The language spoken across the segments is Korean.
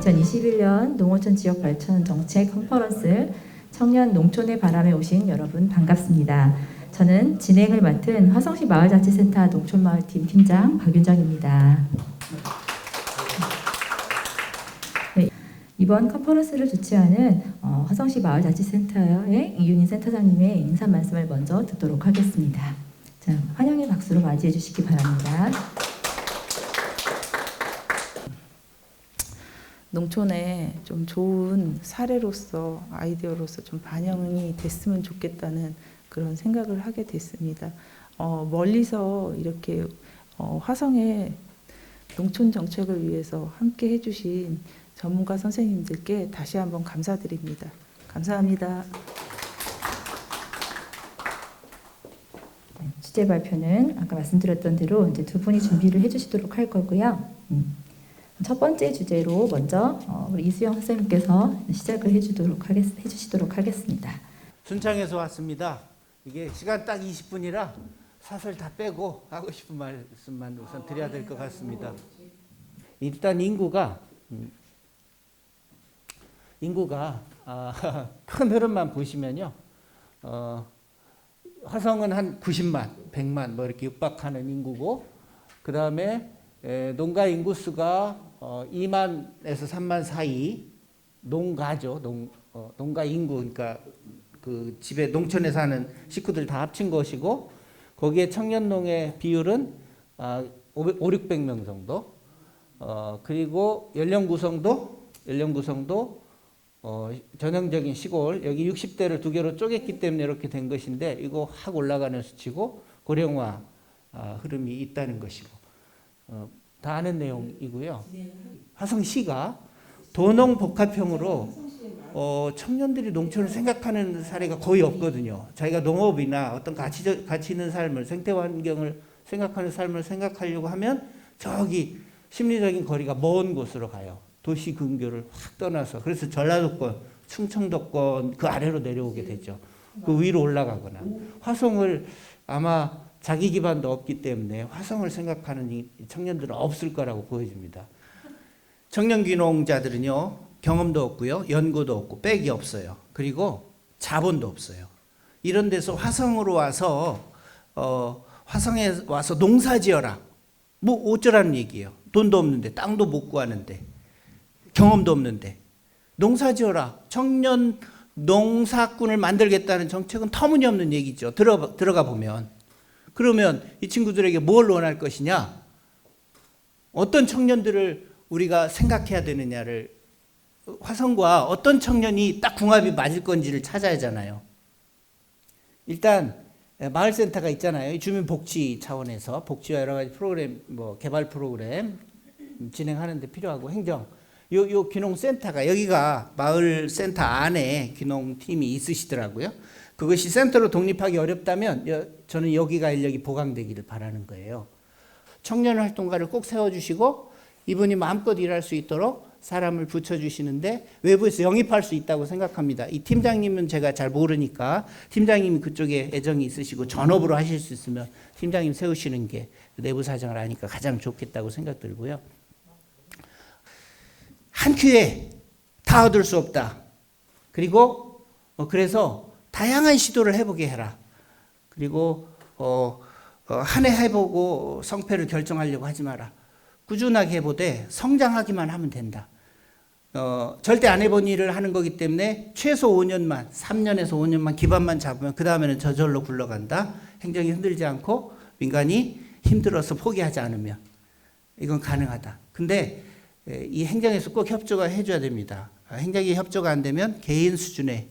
(2021년) 농어촌 지역 발전 정책 컨퍼런스 청년 농촌의 바람에 오신 여러분 반갑습니다. 저는 진행을 맡은 화성시 마을자치센터 농촌마을팀 팀장 박윤정입니다. 네, 이번 컨퍼런스를 주최하는 화성시 마을자치센터의 이윤희 센터장님의 인사 말씀을 먼저 듣도록 하겠습니다. 자, 환영의 박수로 맞이해 주시기 바랍니다. 농촌에 좀 좋은 사례로서 아이디어로서 좀 반영이 됐으면 좋겠다는 그런 생각을 하게 됐습니다. 멀리서 이렇게 화성의 농촌 정책을 위해서 함께 해주신 전문가 선생님들께 다시 한번 감사드립니다. 감사합니다. 주제 발표는 아까 말씀드렸던 대로 이제 두 분이 준비를 해주시도록 할 거고요. 첫 번째 주제로 먼저 우리 이수영 선생님께서 시작을 해주시도록 하겠습니다. 순창에서 왔습니다. 이게 시간 딱 20분이라 사설 다 빼고 하고 싶은 말씀만 우선 드려야 될 것 같습니다. 일단 인구가 큰 흐름만 보시면요. 화성은 한 90만, 100만 뭐 이렇게 육박하는 인구고, 그 다음에 농가 인구수가 2만에서 3만 사이 농가죠. 농가 인구, 그러니까 그 집에 농촌에 사는 식구들 다 합친 것이고, 거기에 청년농의 비율은 500~600명 정도. 그리고 연령 구성도 전형적인 시골, 여기 60대를 두 개로 쪼갰기 때문에 이렇게 된 것인데, 이거 확 올라가는 수치고 고령화 흐름이 있다는 것이고, 다 아는 내용이고요. 화성시가 도농복합형으로 청년들이 농촌을 생각하는 사례가 거의 없거든요. 자기가 농업이나 어떤 가치 있는 삶을, 생태 환경을 생각하는 삶을 생각하려고 하면 저기 심리적인 거리가 먼 곳으로 가요. 도시 근교를 확 떠나서. 그래서 전라도권, 충청도권 그 아래로 내려오게 되죠. 그 위로 올라가거나. 화성을 아마 자기 기반도 없기 때문에 화성을 생각하는 이 청년들은 없을 거라고 보여집니다. 청년 귀농자들은요, 경험도 없고요, 연고도 없고, 백이 없어요. 그리고 자본도 없어요. 이런 데서 화성으로 와서 화성에 와서 농사 지어라. 뭐 어쩌라는 얘기예요. 돈도 없는데, 땅도 못 구하는데, 경험도 없는데 농사 지어라. 청년 농사꾼을 만들겠다는 정책은 터무니없는 얘기죠. 들어가 보면. 그러면 이 친구들에게 뭘 원할 것이냐? 어떤 청년들을 우리가 생각해야 되느냐를, 화성과 어떤 청년이 딱 궁합이 맞을 건지를 찾아야 하잖아요. 일단 마을센터가 있잖아요. 주민복지 차원에서 복지와 여러 가지 프로그램, 개발 프로그램 진행하는 데 필요하고, 행정. 요 귀농센터가, 여기가 마을센터 안에 귀농팀이 있으시더라고요. 그것이 센터로 독립하기 어렵다면 저는 여기가 인력이 보강되기를 바라는 거예요. 청년 활동가를 꼭 세워주시고 이분이 마음껏 일할 수 있도록 사람을 붙여주시는데 외부에서 영입할 수 있다고 생각합니다. 이 팀장님은 제가 잘 모르니까 팀장님이 그쪽에 애정이 있으시고 전업으로 하실 수 있으면 팀장님 세우시는 게 내부 사정을 아니까 가장 좋겠다고 생각 들고요. 한 큐에 다 얻을 수 없다. 그리고 그래서 다양한 시도를 해보게 해라. 그리고 한 해 해보고 성패를 결정하려고 하지 마라. 꾸준하게 해보되 성장하기만 하면 된다. 절대 안 해본 일을 하는 거기 때문에 최소 5년만, 3년에서 5년만 기반만 잡으면 그 다음에는 저절로 굴러간다. 행정이 흔들지 않고 민간이 힘들어서 포기하지 않으면 이건 가능하다. 근데 이 행정에서 꼭 협조가 해줘야 됩니다. 행정이 협조가 안 되면 개인 수준의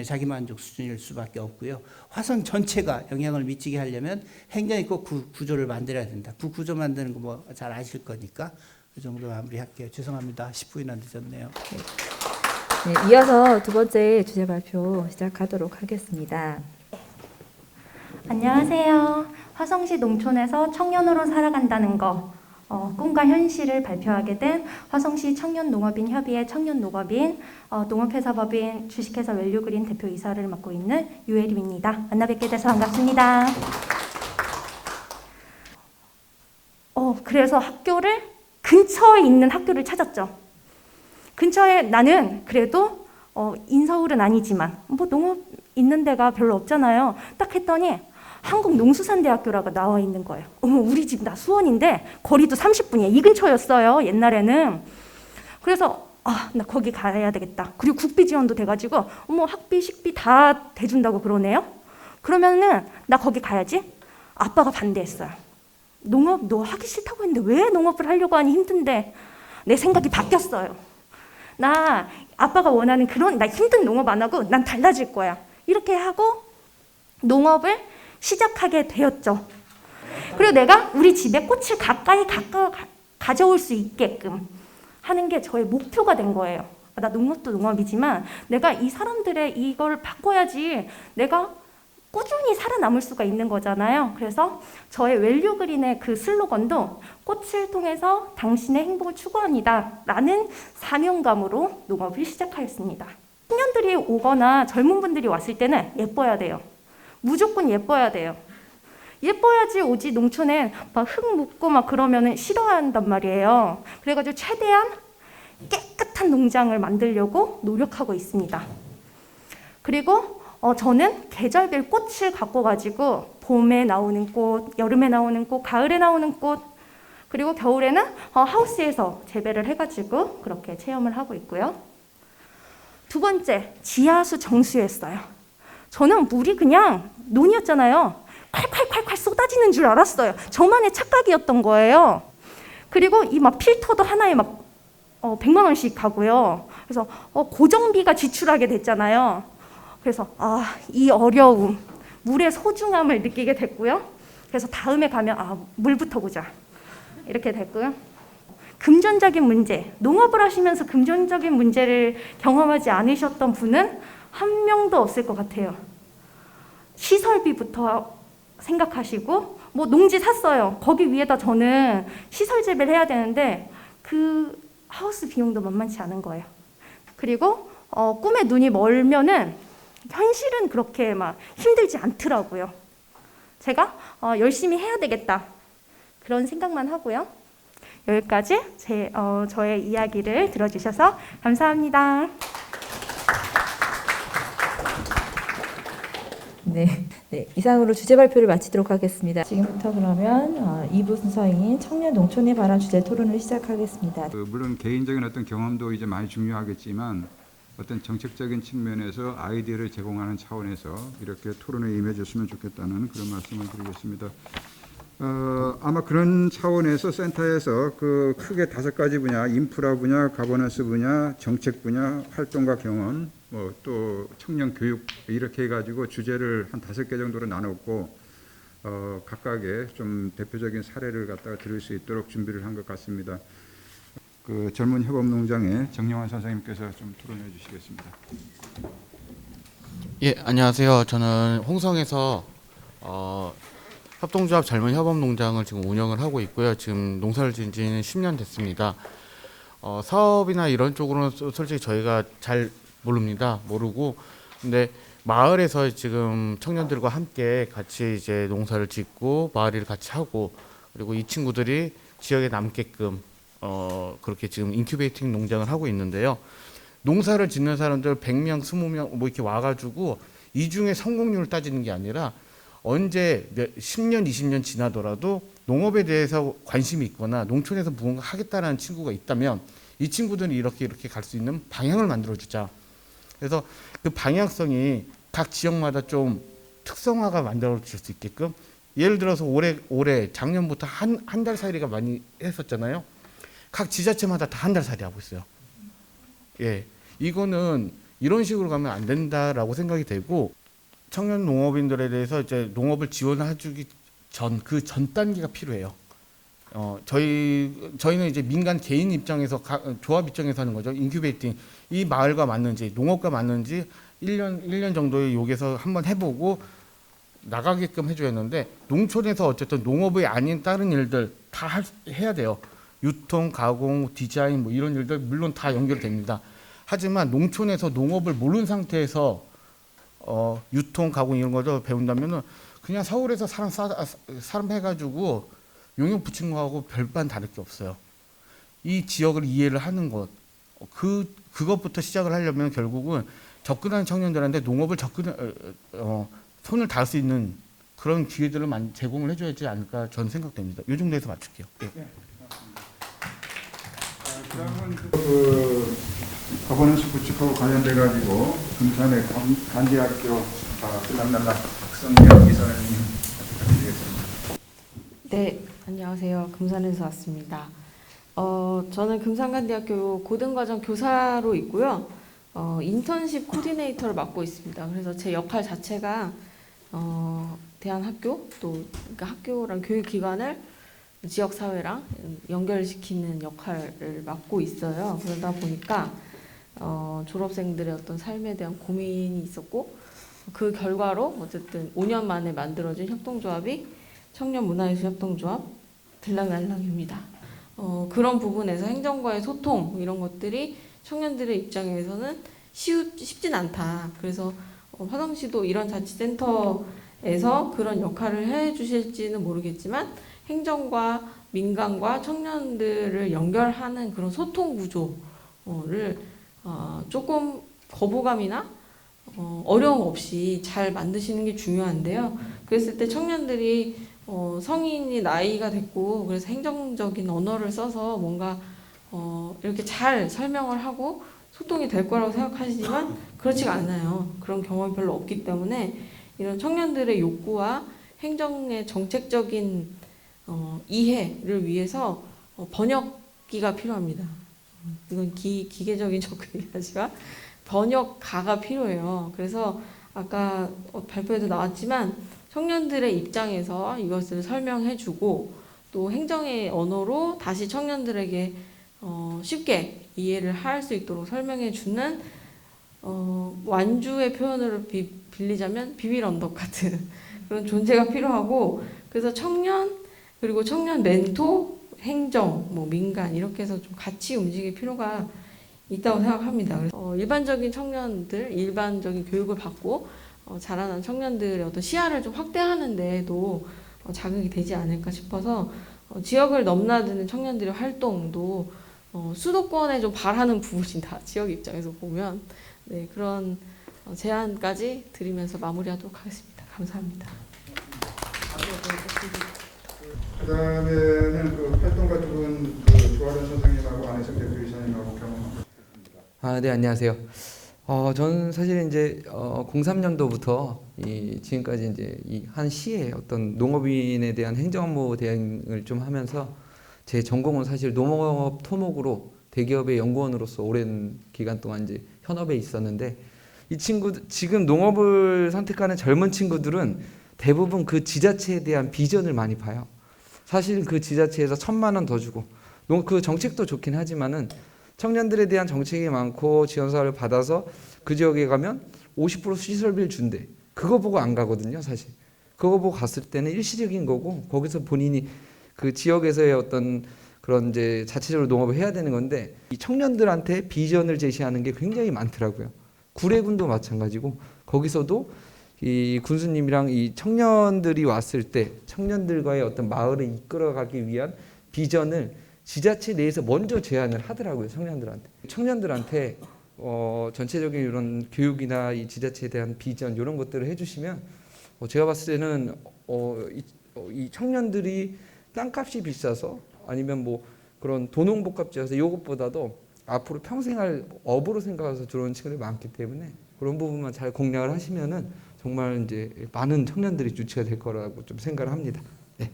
자기만족 수준일 수밖에 없고요. 화성 전체가 영향을 미치게 하려면 행정이 꼭 구조를 만들어야 된다. 그 구조 만드는 거 뭐 잘 아실 거니까 그 정도 마무리할게요. 죄송합니다. 10분이나 늦었네요. 네, 이어서 두 번째 주제 발표 시작하도록 하겠습니다. 안녕하세요. 화성시 농촌에서 청년으로 살아간다는 거 꿈과 현실을 발표하게 된 화성시 청년농업인 협의회 청년농업인 농업회사법인 주식회사 밸류그린 대표이사를 맡고 있는 유혜림입니다. 만나 뵙게 돼서 반갑습니다. 그래서 학교를 근처에 있는 학교를 찾았죠. 근처에 나는 그래도 인서울은 아니지만 뭐 농업 있는 데가 별로 없잖아요. 딱 했더니 한국농수산대학교라고 나와 있는 거예요. 우리 집 나 수원인데 거리도 30분이에요. 이 근처였어요. 옛날에는. 그래서 나 거기 가야 되겠다. 그리고 국비 지원도 돼가지고 학비 식비 다 대준다고 그러네요. 그러면은 나 거기 가야지. 아빠가 반대했어요. 농업 너 하기 싫다고 했는데 왜 농업을 하려고 하니 힘든데. 내 생각이 바뀌었어요. 나 아빠가 원하는 그런 나 힘든 농업 안 하고 난 달라질 거야. 이렇게 하고 농업을 시작하게 되었죠. 그리고 내가 우리 집에 꽃을 가까이 가져올 수 있게끔 하는 게 저의 목표가 된 거예요. 나 농업도 농업이지만 내가 이 사람들의 이걸 바꿔야지 내가 꾸준히 살아남을 수가 있는 거잖아요. 그래서 저의 밸류그린의 그 슬로건도 꽃을 통해서 당신의 행복을 추구합니다 라는 사명감으로 농업을 시작하였습니다. 청년들이 오거나 젊은 분들이 왔을 때는 예뻐야 돼요. 무조건 예뻐야 돼요. 예뻐야지 오지. 농촌에 막 흙 묻고 막 그러면은 싫어한단 말이에요. 그래가지고 최대한 깨끗한 농장을 만들려고 노력하고 있습니다. 그리고 저는 계절별 꽃을 갖고 가지고 봄에 나오는 꽃, 여름에 나오는 꽃, 가을에 나오는 꽃, 그리고 겨울에는 하우스에서 재배를 해가지고 그렇게 체험을 하고 있고요. 두 번째, 지하수 정수했어요. 저는 물이 그냥 논이었잖아요. 콸콸콸콸 쏟아지는 줄 알았어요. 저만의 착각이었던 거예요. 그리고 이 막 필터도 하나에 막 100만 원씩 하고요. 그래서 고정비가 지출하게 됐잖아요. 그래서 이 어려움, 물의 소중함을 느끼게 됐고요. 그래서 다음에 가면 물부터 보자 이렇게 됐고요. 금전적인 문제, 농업을 하시면서 금전적인 문제를 경험하지 않으셨던 분은 한 명도 없을 것 같아요. 시설비부터 생각하시고 뭐 농지 샀어요. 거기 위에다 저는 시설 재배를 해야 되는데 그 하우스 비용도 만만치 않은 거예요. 그리고 꿈에 눈이 멀면은 현실은 그렇게 막 힘들지 않더라고요. 제가 열심히 해야 되겠다 그런 생각만 하고요. 여기까지 저의 이야기를 들어주셔서 감사합니다. 네, 이상으로 주제 발표를 마치도록 하겠습니다. 지금부터 그러면 2부 순서인 청년 농촌의 바람 주제 토론을 시작하겠습니다. 물론 개인적인 어떤 경험도 이제 많이 중요하겠지만 어떤 정책적인 측면에서 아이디어를 제공하는 차원에서 이렇게 토론에 임해줬으면 좋겠다는 그런 말씀을 드리겠습니다. 아마 그런 차원에서 센터에서 그 크게 5가지 분야, 인프라 분야, 가버넌스 분야, 정책 분야, 활동과 경험, 또 청년 교육 이렇게 해가지고 주제를 한 5개 정도로 나눴고 각각의 좀 대표적인 사례를 갖다가 들을 수 있도록 준비를 한 것 같습니다. 그 젊은 협업농장의 정영환 선생님께서 좀 토론해 주시겠습니다. 예, 안녕하세요. 저는 홍성에서 협동조합 젊은 협업농장을 지금 운영을 하고 있고요. 지금 농사를 지은 지는 10년 됐습니다. 사업이나 이런 쪽으로는 솔직히 저희가 잘 모르고, 근데 마을에서 지금 청년들과 함께 같이 이제 농사를 짓고 마을일을 같이 하고, 그리고 이 친구들이 지역에 남게끔 그렇게 지금 인큐베이팅 농장을 하고 있는데요. 농사를 짓는 사람들 100명, 20명 뭐 이렇게 와가지고 이 중에 성공률을 따지는 게 아니라 언제 10년, 20년 지나더라도 농업에 대해서 관심이 있거나 농촌에서 무언가 하겠다는 친구가 있다면 이 친구들은 이렇게 갈 수 있는 방향을 만들어주자. 그래서 그 방향성이 각 지역마다 좀 특성화가 만들어질 수 있게끔, 예를 들어서 올해 작년부터 한 달 살이가 많이 했었잖아요. 각 지자체마다 다 한 달 살이 하고 있어요. 예, 이거는 이런 식으로 가면 안 된다라고 생각이 되고, 청년 농업인들에 대해서 이제 농업을 지원해주기 전 단계가 필요해요. 저희는 이제 민간 개인 입장에서 조합 입장에서 하는 거죠. 인큐베이팅. 이 마을과 맞는지 농업과 맞는지 1년 정도의 요기에서 한번 해보고 나가게끔 해줘야 하는데 농촌에서 어쨌든 농업이 아닌 다른 일들 다 해야 돼요. 유통, 가공, 디자인 뭐 이런 일들 물론 다 연결됩니다. 하지만 농촌에서 농업을 모르는 상태에서 유통, 가공 이런 거를 배운다면은 그냥 서울에서 사람 해가지고 용역 붙인 거하고 별반 다를 게 없어요. 이 지역을 이해를 하는 것, 그것부터 시작을 하려면 결국은 접근하는 청년들한테 농업을 손을 닿을 수 있는 그런 기회들을 제공을 해줘야지 않을까 저는 생각됩니다. 이 정도에서 맞출게요. 예. 그러면 그 거버넌스 구축하고 관련돼 가지고 금산의 간디학교 들락날락 박성명 이사님 부탁드리겠습니다. 네, 안녕하세요. 금산에서 왔습니다. 저는 금산간대학교 고등과정 교사로 있고요. 인턴십 코디네이터를 맡고 있습니다. 그래서 제 역할 자체가 대한학교 또 그러니까 학교랑 교육기관을 지역사회랑 연결시키는 역할을 맡고 있어요. 그러다 보니까 졸업생들의 어떤 삶에 대한 고민이 있었고 그 결과로 어쨌든 5년 만에 만들어진 협동조합이 청년문화예술협동조합 들락날락입니다. 그런 부분에서 행정과의 소통 이런 것들이 청년들의 입장에서는 쉽진 않다. 그래서 화성시도 이런 자치센터에서 그런 역할을 해주실지는 모르겠지만 행정과 민간과 청년들을 연결하는 그런 소통 구조를 조금 거부감이나 어려움 없이 잘 만드시는 게 중요한데요. 그랬을 때 청년들이 성인이 나이가 됐고 그래서 행정적인 언어를 써서 뭔가 이렇게 잘 설명을 하고 소통이 될 거라고 생각하시지만 그렇지가 않아요. 그런 경험이 별로 없기 때문에 이런 청년들의 욕구와 행정의 정책적인 이해를 위해서 번역기가 필요합니다. 이건 기계적인 접근이지만 번역가가 필요해요. 그래서 아까 발표에도 나왔지만 청년들의 입장에서 이것을 설명해주고 또 행정의 언어로 다시 청년들에게 쉽게 이해를 할 수 있도록 설명해주는 완주의 표현을 빌리자면 비빌 언덕 같은 그런 존재가 필요하고 그래서 청년 그리고 청년 멘토, 행정, 뭐 민간 이렇게 해서 좀 같이 움직일 필요가 있다고 생각합니다. 그래서 일반적인 청년들, 일반적인 교육을 받고 자라난 청년들의 어떤 시야를 좀 확대하는 데에도 자극이 되지 않을까 싶어서 지역을 넘나드는 청년들의 활동도 수도권에 좀 바라는 부분이다. 지역 입장에서 보면 네, 그런 제안까지 드리면서 마무리하도록 하겠습니다. 감사합니다. 그다음에는 그 활동가 두 분, 그 조아련 선생님하고 안혜석 대표이사님하고 경험하겠습니다. 네, 안녕하세요. 저는 사실 이제 03년도부터 지금까지 이제 이 한 시에 어떤 농업인에 대한 행정업무 대행을 좀 하면서 제 전공은 사실 농업 토목으로 대기업의 연구원으로서 오랜 기간 동안 이제 현업에 있었는데 이 친구 지금 농업을 선택하는 젊은 친구들은 대부분 그 지자체에 대한 비전을 많이 봐요. 사실 그 지자체에서 1,000만 원 더 주고 그 정책도 좋긴 하지만은 청년들에 대한 정책이 많고 지원사를 받아서 그 지역에 가면 50% 시설비를 준대. 그거 보고 안 가거든요, 사실. 그거 보고 갔을 때는 일시적인 거고 거기서 본인이 그 지역에서의 어떤 그런 이제 자체적으로 농업을 해야 되는 건데 이 청년들한테 비전을 제시하는 게 굉장히 많더라고요. 구례군도 마찬가지고 거기서도 이 군수님이랑 이 청년들이 왔을 때 청년들과의 어떤 마을을 이끌어가기 위한 비전을 지자체 내에서 먼저 제안을 하더라고요. 청년들한테 전체적인 이런 교육이나 이 지자체에 대한 비전 이런 것들을 해주시면 제가 봤을 때는 이 청년들이 땅값이 비싸서 아니면 뭐 그런 도농복합지어서 이것보다도 앞으로 평생 할 업으로 생각해서 들어오는 친구들이 많기 때문에 그런 부분만 잘 공략을 하시면은 정말 이제 많은 청년들이 주체가 될 거라고 좀 생각을 합니다. 네.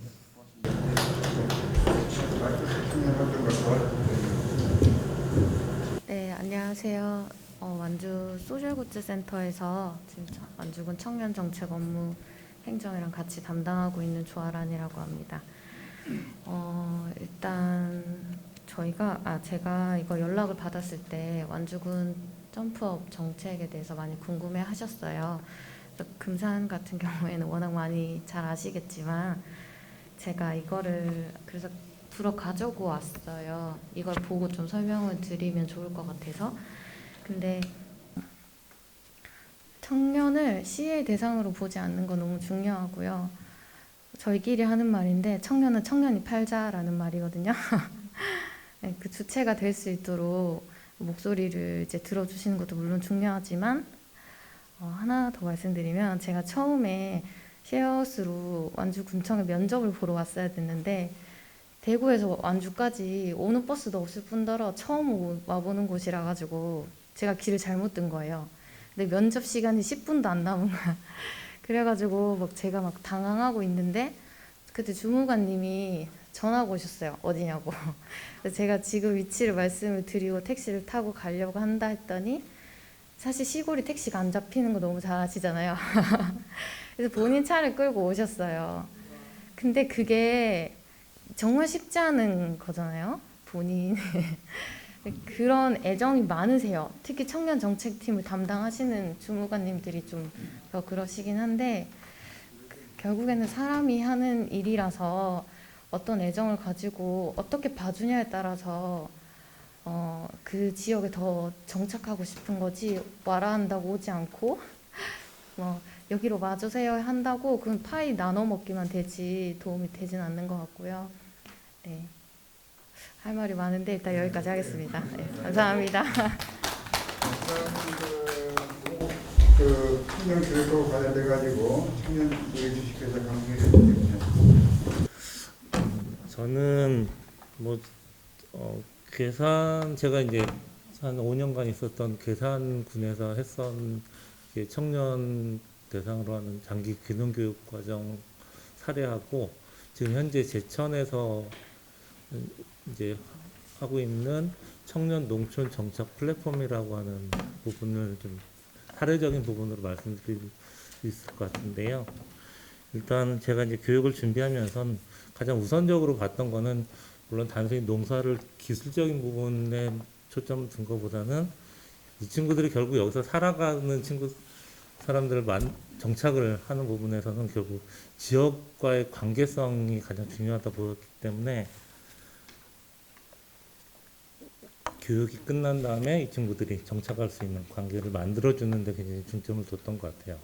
네, 안녕하세요. 완주 소셜굿즈 센터에서 지금 완주군 청년정책 업무 행정이랑 같이 담당하고 있는 조아란이라고 합니다. 일단 제가 이거 연락을 받았을 때 완주군 점프업 정책에 대해서 많이 궁금해 하셨어요. 또 금산 같은 경우에는 워낙 많이 잘 아시겠지만 제가 이거를 그래서 불어 가지고 왔어요. 이걸 보고 좀 설명을 드리면 좋을 것 같아서. 근데 청년을 시의 대상으로 보지 않는 건 너무 중요하고요. 저희끼리 하는 말인데 청년은 청년이 팔자라는 말이거든요. 네, 그 주체가 될 수 있도록 목소리를 이제 들어주시는 것도 물론 중요하지만 하나 더 말씀드리면 제가 처음에 셰어하우스로 완주군청에 면접을 보러 왔어야 됐는데 대구에서 완주까지 오는 버스도 없을 뿐더러 처음 와보는 곳이라 가지고 제가 길을 잘못 든 거예요. 근데 면접 시간이 10분도 안 남은 거야. 그래가지고 막 제가 막 당황하고 있는데 그때 주무관님이 전화가 오셨어요. 어디냐고. 그래서 제가 지금 위치를 말씀을 드리고 택시를 타고 가려고 한다 했더니 사실 시골이 택시가 안 잡히는 거 너무 잘 아시잖아요. 그래서 본인 차를 끌고 오셨어요. 근데 그게 정말 쉽지 않은 거잖아요. 본인 그런 애정이 많으세요. 특히 청년 정책팀을 담당하시는 주무관님들이 좀 더 그러시긴 한데 결국에는 사람이 하는 일이라서 어떤 애정을 가지고 어떻게 봐주냐에 따라서 그 지역에 더 정착하고 싶은 거지 와라 한다고 오지 않고 여기로 와주세요 한다고 그건 파이 나눠 먹기만 되지 도움이 되진 않는 것 같고요. 네. 할 말이 많은데 일단 여기까지 하겠습니다. 네, 감사합니다. 그 청년 교육과 관련돼 가지고 청년 우리 주식회사 강의를 때문에 저는 계산 제가 이제 한 5년간 있었던 계산군에서 했던 청년 대상으로 하는 장기 귀농교육 과정 사례하고 지금 현재 제천에서 이제 하고 있는 청년 농촌 정착 플랫폼이라고 하는 부분을 좀 사례적인 부분으로 말씀드릴 수 있을 것 같은데요. 일단 제가 이제 교육을 준비하면서 가장 우선적으로 봤던 거는 물론 단순히 농사를 기술적인 부분에 초점 둔 것보다는 이 친구들이 결국 여기서 살아가는 사람들을 정착을 하는 부분에서는 결국 지역과의 관계성이 가장 중요하다 보였기 때문에 교육이 끝난 다음에 이 친구들이 정착할 수 있는 관계를 만들어주는 데 굉장히 중점을 뒀던 것 같아요.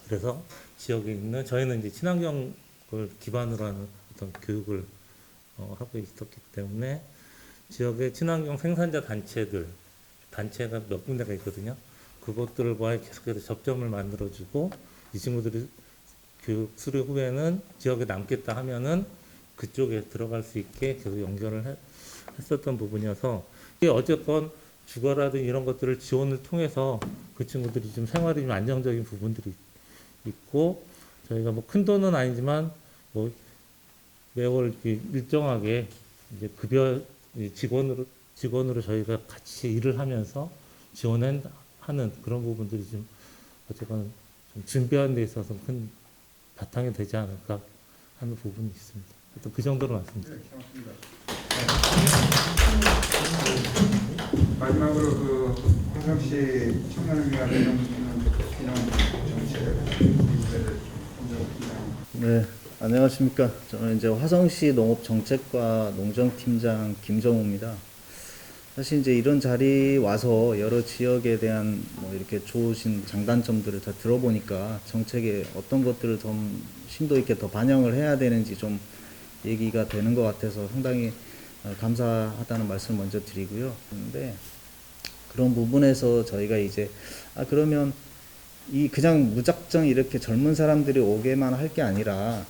그래서 지역에 있는 저희는 이제 친환경을 기반으로 하는 어떤 교육을 하고 있었기 때문에 지역의 친환경 생산자 단체가 몇 군데가 있거든요. 그것들과의 계속해서 접점을 만들어주고 이 친구들이 교육 수료 후에는 지역에 남겠다 하면은 그쪽에 들어갈 수 있게 계속 연결을 했었던 부분이어서 어쨌건 주거라든 이런 것들을 지원을 통해서 그 친구들이 좀 생활이 좀 안정적인 부분들이 있고 저희가 뭐 큰 돈은 아니지만 뭐 매월 일정하게 이제 급여 직원으로 저희가 같이 일을 하면서 지원하는 그런 부분들이 좀 어쨌건 좀 준비하는 데 있어서 큰 바탕이 되지 않을까 하는 부분이 있습니다. 또 그 정도로 말씀드립니다. 마지막으로 그 화성시 청년을 위한 네, 안녕하십니까. 저는 이제 화성시 농업정책과 농정팀장 김정우입니다. 사실 이제 이런 자리 와서 여러 지역에 대한 뭐 이렇게 좋으신 장단점들을 다 들어보니까 정책에 어떤 것들을 좀 심도 있게 더 반영을 해야 되는지 좀 얘기가 되는 것 같아서 상당히 감사하다는 말씀 먼저 드리고요. 그런데 그런 부분에서 저희가 이제 그러면 그냥 무작정 이렇게 젊은 사람들이 오게만 할 게 아니라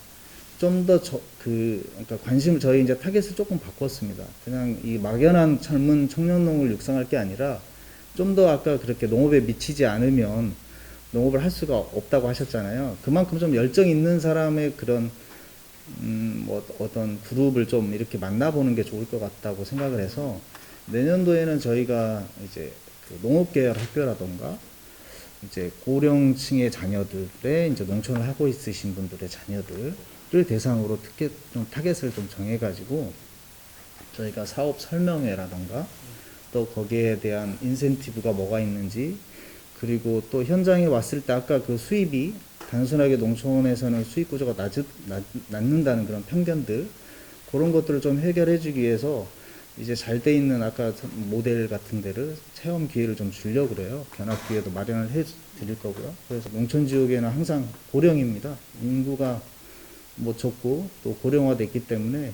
좀 더 그러니까 관심을 저희 이제 타겟을 조금 바꿨습니다. 그냥 이 막연한 젊은 청년농을 육성할 게 아니라 좀 더 아까 그렇게 농업에 미치지 않으면 농업을 할 수가 없다고 하셨잖아요. 그만큼 좀 열정 있는 사람의 그런 뭐 어떤 그룹을 좀 이렇게 만나보는 게 좋을 것 같다고 생각을 해서 내년도에는 저희가 이제 그 농업계열 학교라던가 이제 고령층의 자녀들의 이제 농촌을 하고 있으신 분들의 자녀들을 대상으로 좀 타겟을 좀 정해가지고 저희가 사업 설명회라던가 또 거기에 대한 인센티브가 뭐가 있는지 그리고 또 현장에 왔을 때 아까 그 수입이 단순하게 농촌에서는 수입 구조가 낮는다는 그런 편견들, 그런 것들을 좀 해결해 주기 위해서 이제 잘 돼 있는 아까 모델 같은 데를 체험 기회를 좀 주려고 그래요. 견학 기회도 마련을 해 드릴 거고요. 그래서 농촌 지역에는 항상 고령입니다. 인구가 뭐 적고 또 고령화됐기 때문에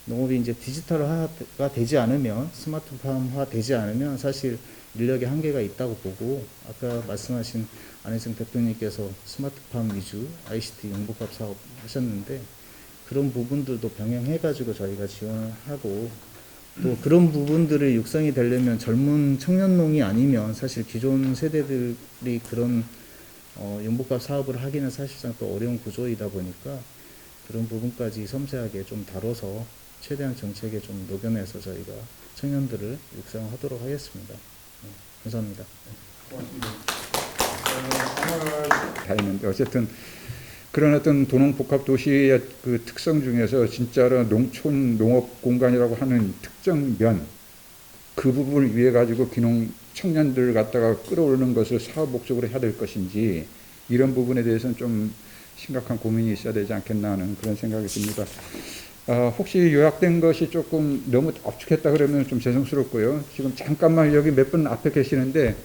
농업이 이제 디지털화가 되지 않으면, 스마트팜화 되지 않으면 사실 인력의 한계가 있다고 보고, 아까 말씀하신 안혜정 대표님께서 스마트팜 위주 ICT 융복합 사업 하셨는데, 그런 부분들도 병행해가지고 저희가 지원을 하고, 또 그런 부분들을 육성이 되려면 젊은 청년농이 아니면 사실 기존 세대들이 그런 융복합 사업을 하기는 사실상 또 어려운 구조이다 보니까 그런 부분까지 섬세하게 좀 다뤄서 최대한 정책에 좀 녹여내서 저희가 청년들을 육성하도록 하겠습니다. 네, 감사합니다. 다 있는데 어쨌든 그런 어떤 도농복합 도시의 그 특성 중에서 진짜로 농촌 농업 공간이라고 하는 특정 면, 그 부분을 위해 가지고 귀농 청년들 갖다가 끌어오르는 것을 사업 목적으로 해야 될 것인지, 이런 부분에 대해서는 좀 심각한 고민이 있어야 되지 않겠나 하는 그런 생각이 듭니다. 혹시 요약된 것이 조금 너무 압축했다 그러면 좀 죄송스럽고요. 지금 잠깐만 여기 몇 분 앞에 계시는데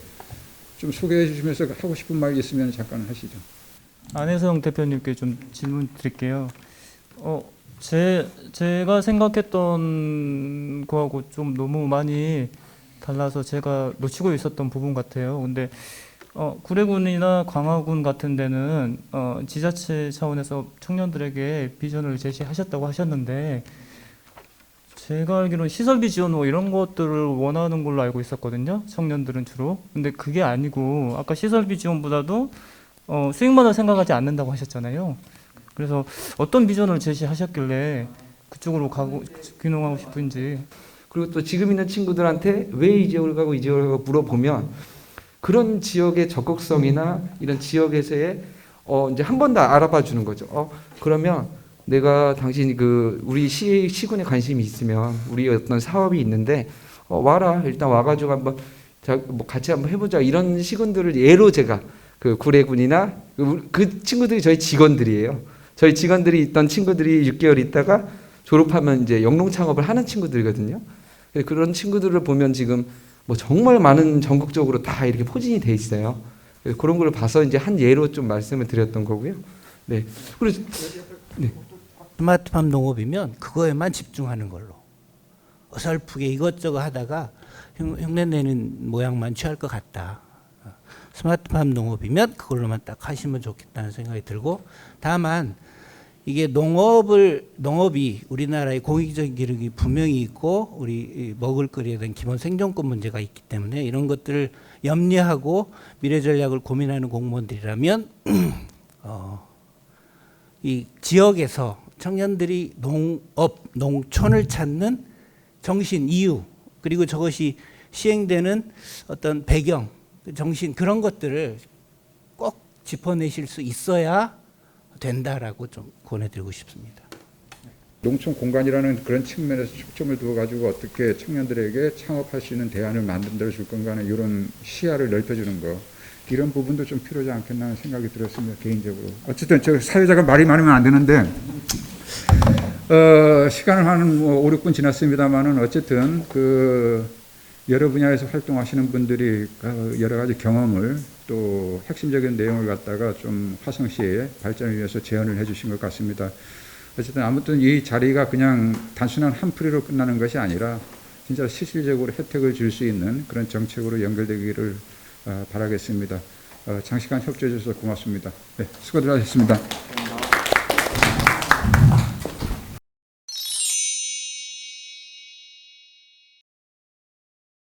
좀 소개해 주시면서 하고 싶은 말 있으면 잠깐 하시죠. 안혜성 대표님께 좀 질문 드릴게요. 제가 생각했던 거하고 좀 너무 많이 달라서 제가 놓치고 있었던 부분 같아요. 근데 구례군이나 광화군 같은 데는 지자체 차원에서 청년들에게 비전을 제시하셨다고 하셨는데, 제가 알기로는 시설비 지원 뭐 이런 것들을 원하는 걸로 알고 있었거든요. 청년들은 주로. 근데 그게 아니고 아까 시설비 지원보다도 수익만을 생각하지 않는다고 하셨잖아요. 그래서 어떤 비전을 제시하셨길래 그쪽으로 가고 귀농하고 싶은지. 그리고 또 지금 있는 친구들한테 왜 이 지역을 가고 이 지역을 가고 물어보면 그런 지역의 적극성이나 이런 지역에서의 이제 한 번 더 알아봐 주는 거죠. 그러면 내가 당신이 우리 시군에 관심이 있으면 우리 어떤 사업이 있는데 와라, 일단 와가지고 한번 뭐 같이 한번 해보자, 이런 시군들을 예로 제가 그 구례군이나 그 친구들이 저희 직원들이에요. 저희 직원들이 있던 친구들이 6개월 있다가 졸업하면 이제 영농 창업을 하는 친구들이거든요. 그런 친구들을 보면 지금 뭐 정말 많은 전국적으로 다 이렇게 포진이 돼 있어요. 그런 걸 봐서 이제 한 예로 좀 말씀을 드렸던 거고요. 네. 그리고 네. 스마트팜 농업이면 그거에만 집중하는 걸로, 어설프게 이것저것 하다가 흉내내는 모양만 취할 것 같다. 스마트팜 농업이면 그걸로만 딱 하시면 좋겠다는 생각이 들고, 다만 이게 농업이 우리나라의 공익적인 기록이 분명히 있고 우리 먹을거리에 대한 기본 생존권 문제가 있기 때문에 이런 것들을 염려하고 미래 전략을 고민하는 공무원들이라면 이 지역에서 청년들이 농촌을 찾는 정신, 이유, 그리고 저것이 시행되는 어떤 배경, 정신, 그런 것들을 꼭 짚어내실 수 있어야 된다라고 좀 권해드리고 싶습니다. 농촌 공간이라는 그런 측면에서 초점을 두어가지고 어떻게 청년들에게 창업할 수 있는 대안을 만들어 줄 건가 하는 이런 시야를 넓혀주는 거, 이런 부분도 좀 필요하지 않겠나 하는 생각이 들었습니다, 개인적으로. 어쨌든 저 사회자가 말이 많으면 안 되는데 시간은 한 5, 6분 지났습니다만은 어쨌든 여러 분야에서 활동하시는 분들이 여러 가지 경험을 또 핵심적인 내용을 갖다가 좀 화성시의 발전을 위해서 제언을 해주신 것 같습니다. 어쨌든 아무튼 이 자리가 그냥 단순한 한풀이로 끝나는 것이 아니라 진짜 실질적으로 혜택을 줄 수 있는 그런 정책으로 연결되기를 바라겠습니다. 장시간 협조해 주셔서 고맙습니다. 네, 수고들 하셨습니다.